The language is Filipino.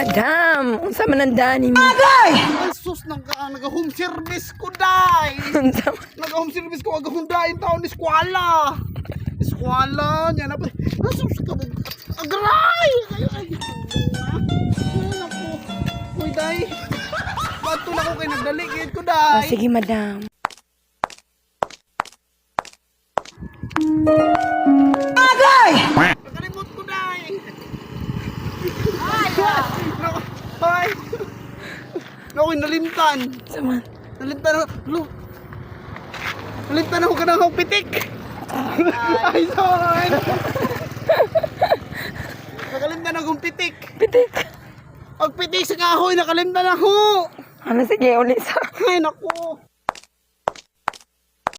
madam. Unsa man ang dani mo? Agay! Ay, sus, nag-home service ko, day. Unsa man? Nag-home service ko, agahundain taon ni eskwala. Eskwala, niya na pa. Sus, agaray! Ay, naku. Uy, day. Ba't na ko kayo nagdaligid ko, day? Sige, madam. Agay! Nakalimot ko, day. Ay! Naku, ay! Naku, nalimtan. Unsa man? Nalimtan ako. Nalimtan ako ka ng pitik. Ay, sorry. Nakalimtan akong pitik. Pitik. Pag pitik sa kahoy, nakalimtan ako. Ano sige uli sa. Ay, naku.